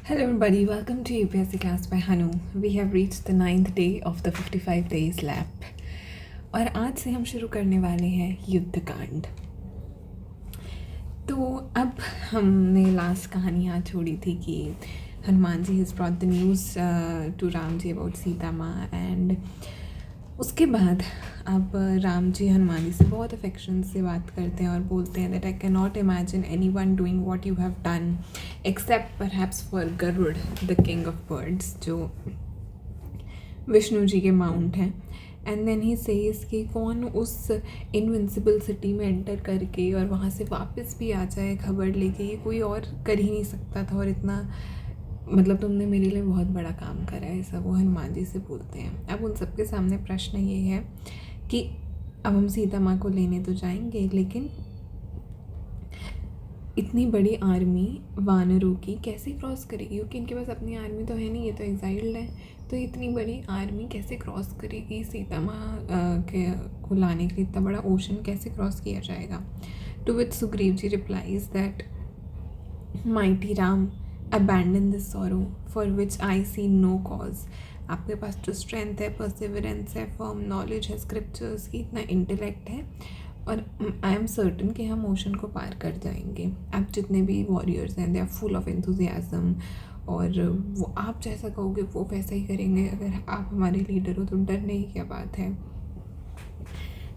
Hello everybody, welcome to UPSC class by Hanu. We have reached the 9th day of the 55 days lap. और आज से हम शुरू करने वाले हैं युद्धकांड। तो अब हमने लास्ट कहानी यहाँ छोड़ी थी कि Hanuman ji has brought the news to Ram ji about Sita माँ एंड उसके बाद अब राम जी हनुमान जी से बहुत अफेक्शन से बात करते हैं और बोलते हैं that I cannot imagine anyone doing what you have done except perhaps for Garuda the king of birds, जो विष्णु जी के माउंट हैं। एंड देन ही सेज कि कौन उस इनविंसिबल सिटी में एंटर करके और वहाँ से वापस भी आ जाए खबर लेके, ये कोई और कर ही नहीं सकता था और इतना मतलब तुमने मेरे लिए बहुत बड़ा काम करा है, ऐसा वो हनुमान जी से बोलते हैं। अब उन सबके सामने प्रश्न ये है कि अब हम सीता माँ को लेने तो जाएंगे, लेकिन इतनी बड़ी आर्मी वानरों की कैसे क्रॉस करेगी, क्योंकि इनके पास अपनी आर्मी तो है नहीं, ये तो एग्जाइल्ड है। तो इतनी बड़ी आर्मी कैसे क्रॉस करेगी सीता माँ को लाने के लिए, इतना बड़ा ओशन कैसे क्रॉस किया जाएगा। To which Sugriva ji replies that mighty Ram abandon this sorrow for which I see no cause। आपके पास जो स्ट्रेंथ है, परसिवरेंस है, फर्म नॉलेज है, स्क्रिप्चर्स की, इतना इंटेलेक्ट है और आई एम सर्टन कि हम ओशन को पार कर जाएंगे। आप जितने भी वॉरियर्स हैं they are full of enthusiasm और वो आप जैसा कहोगे वो वैसा ही करेंगे। अगर आप हमारे लीडर हो तो डरने की क्या बात है।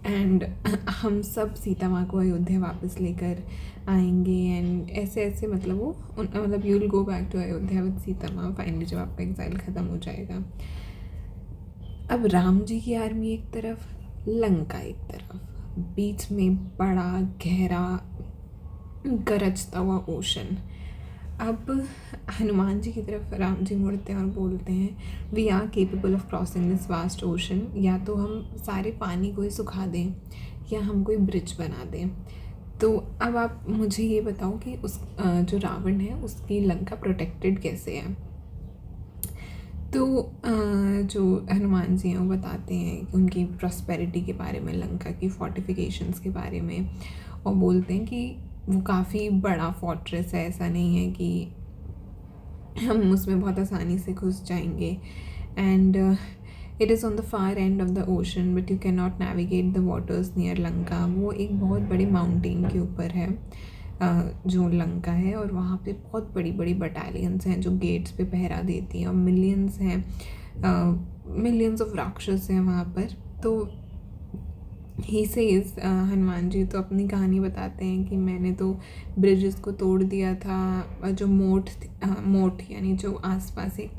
एंड हम सब सीता माँ को अयोध्या वापस लेकर आएंगे एंड ऐसे ऐसे मतलब वो मतलब you will go back to Ayodhya with Sita माँ फाइनली, जब आपका एग्जाइल ख़त्म हो जाएगा। अब राम जी की आर्मी एक तरफ, लंका एक तरफ, बीच में बड़ा गहरा गरजता हुआ ओशन। अब हनुमान जी की तरफ राम जी मुड़ते हैं और बोलते हैं we are capable of crossing this vast ocean. या तो हम सारे पानी को ही सुखा दें या हम कोई ब्रिज बना दें। तो अब आप मुझे ये बताओ कि उस जो रावण है उसकी लंका प्रोटेक्टेड कैसे है। तो जो हनुमान जी हैं वो बताते हैं कि उनकी प्रॉस्पेरिटी के बारे में, लंका की फोर्टिफिकेशंस के बारे में, और बोलते हैं कि वो काफ़ी बड़ा फोर्ट्रेस है, ऐसा नहीं है कि हम उसमें बहुत आसानी से घुस जाएंगे। And it is on the far end of the ocean but you can not navigate the waters near Lanka. वो एक बहुत बड़े माउंटेन के ऊपर है जो लंका है, और वहाँ पे बहुत बड़ी बड़ी बटालियंस हैं जो गेट्स पे पहरा देती हैं और मिलियंस हैं, मिलियंस ऑफ राक्षस हैं वहाँ पर। तो ही सेज हनुमान जी तो अपनी कहानी बताते हैं कि मैंने तो ब्रिजेस को तोड़ दिया था, जो मोट यानी जो आसपास एक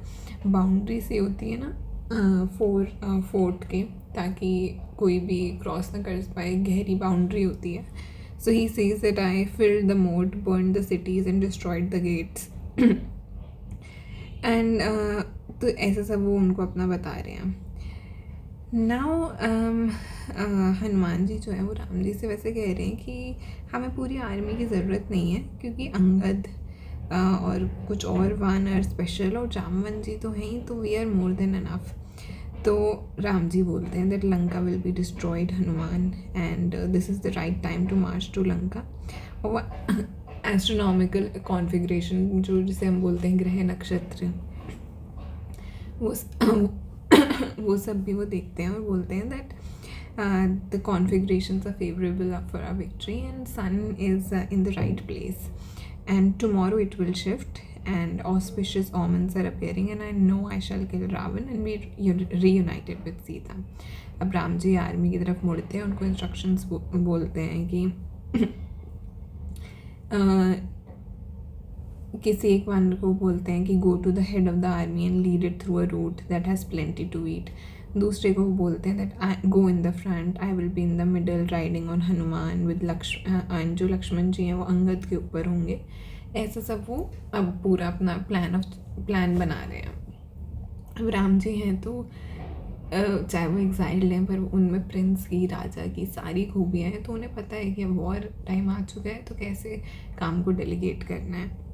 बाउंड्री से होती है ना फोर्ट के, ताकि कोई भी क्रॉस ना कर पाए, गहरी बाउंड्री होती है। So he says that I filled the moat, burn the cities and destroyed the gates. And तो ऐसा सब वो उनको अपना बता रहे हैं। नाउ हनुमान जी जो है वो राम जी से वैसे कह रहे हैं कि हमें पूरी आर्मी की ज़रूरत नहीं है, क्योंकि अंगद और कुछ और वानर स्पेशल और जामवन जी तो हैं ही, तो we are more than enough. तो राम जी बोलते हैं that Lanka will be destroyed Hanuman and this is the right time to march to Lanka. और एस्ट्रोनॉमिकल कॉन्फ़िगरेशन जो जिसे हम बोलते हैं ग्रह नक्षत्र, वो सब भी वो देखते हैं और बोलते हैं that the configurations are favourable for our victory and sun is in the right place and tomorrow it will shift and auspicious omens are appearing and I know I shall kill Ravan and be reunited with Sita। अब Ram ji army की तरफ मुड़ते हैं, उनको instructions बोलते हैं कि किसी एक वानर को बोलते हैं कि go to the head of the army and lead it through a route that has plenty to eat. दूसरे को बोलते हैं that I go in the front, I will be in the middle riding on Hanuman with Lakshman. जो लक्ष्मण जी हैं वो अंगद के ऊपर होंगे। ऐसा सब वो अब पूरा अपना प्लान बना रहे हैं। अब राम जी हैं तो चाहे वो एग्जाइल्ड हैं पर उनमें प्रिंस की, राजा की सारी खूबियाँ हैं, तो उन्हें पता है कि अब वॉर टाइम आ चुका है तो कैसे काम को डेलीगेट करना है।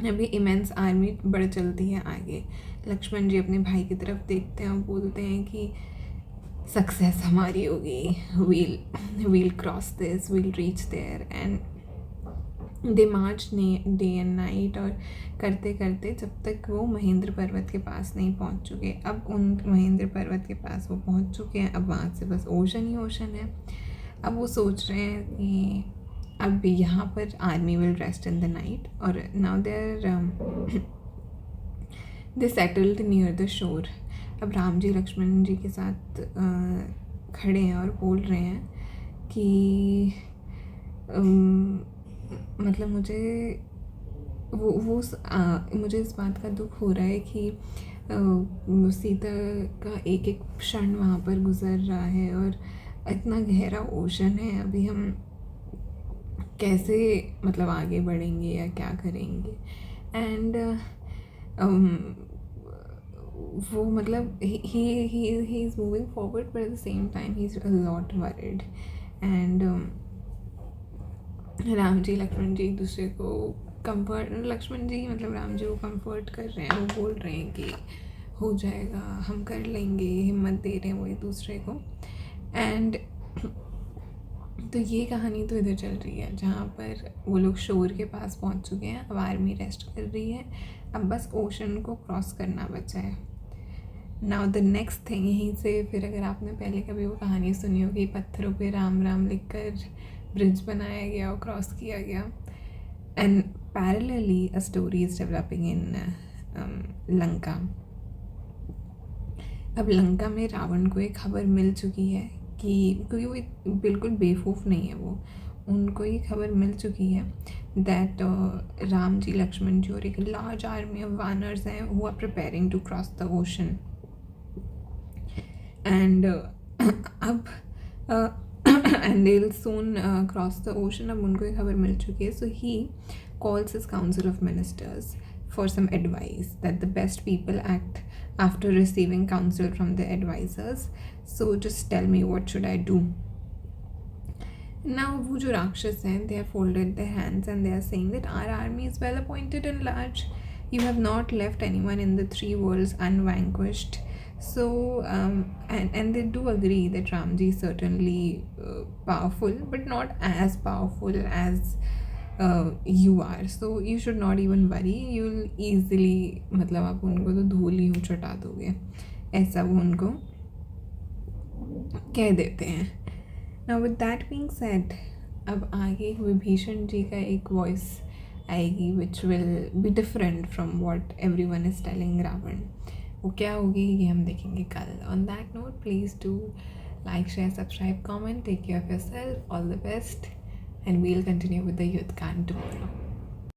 अभी इमेंस आर्मी बढ़ चलती है आगे। लक्ष्मण जी अपने भाई की तरफ देखते हैं और बोलते हैं कि सक्सेस हमारी होगी, we'll cross this, we'll reach there. And they march day and night, और करते करते जब तक वो महेंद्र पर्वत के पास नहीं पहुंच चुके। अब उन महेंद्र पर्वत के पास वो पहुंच चुके हैं, अब वहाँ से बस ओशन ही ओशन है। अब वो सोच रहे हैं कि अब यहाँ पर army will rest in the night, और now they settled near the shore. अब राम जी लक्ष्मण जी के साथ खड़े हैं और बोल रहे हैं कि मतलब मुझे इस बात का दुख हो रहा है कि सीता का एक एक क्षण वहाँ पर गुजर रहा है, और इतना गहरा ओशन है, अभी हम कैसे मतलब आगे बढ़ेंगे या क्या करेंगे। एंड वो मतलब he is moving forward, but at the same time he is a lot worried. And Ram ji Lakshman ji एक दूसरे को कंफर्ट, लक्ष्मण जी मतलब राम जी को कंफर्ट कर रहे हैं, वो बोल रहे हैं कि हो जाएगा, हम कर लेंगे, हिम्मत दे रहे हैं वो एक दूसरे को। एंड तो ये कहानी तो इधर चल रही है जहाँ पर वो लोग शोर के पास पहुँच चुके हैं, अब आर्मी रेस्ट कर रही है, अब बस ओशन को क्रॉस करना बचा है। नाउ द नेक्स्ट थिंग, यहीं से फिर अगर आपने पहले कभी वो कहानी सुनी होगी, पत्थरों पे राम राम लिखकर ब्रिज बनाया गया और क्रॉस किया गया। And parallelly a story is developing in Lanka. अब लंका में रावण को एक खबर मिल चुकी है कि, क्योंकि वो बिल्कुल बेवकूफ़ नहीं है, वो उनको ये खबर मिल चुकी है दैट राम जी लक्ष्मण जी और एक लार्ज आर्मी ऑफ वानर्स हैं who are preparing to cross the ocean. And अब and they will soon cross the ocean. अब उनको ये खबर मिल चुकी है, so he calls his council of ministers for some advice, that the best people act after receiving counsel from the advisors. So just tell me, what should I do? Now वो जो राक्षस हैं, they have folded their hands and they are saying that our army is well appointed and large. You have not left anyone in the three worlds unvanquished. So and they do agree that Ramji is certainly powerful, but not as powerful as you are, so you should not even worry, you will easily, मतलब आप उनको तो धूल ही चटा दोगे, ऐसा वो उनको कह देते हैं। Now with that being said, अब आगे विभीषण जी का एक वॉइस आएगी which will be different from what everyone is telling Ravan. वो क्या होगी ये हम देखेंगे कल। On that note, please do like, share, subscribe, comment, take care of yourself, all the best, and we'll continue with the Yuddh Kand tomorrow.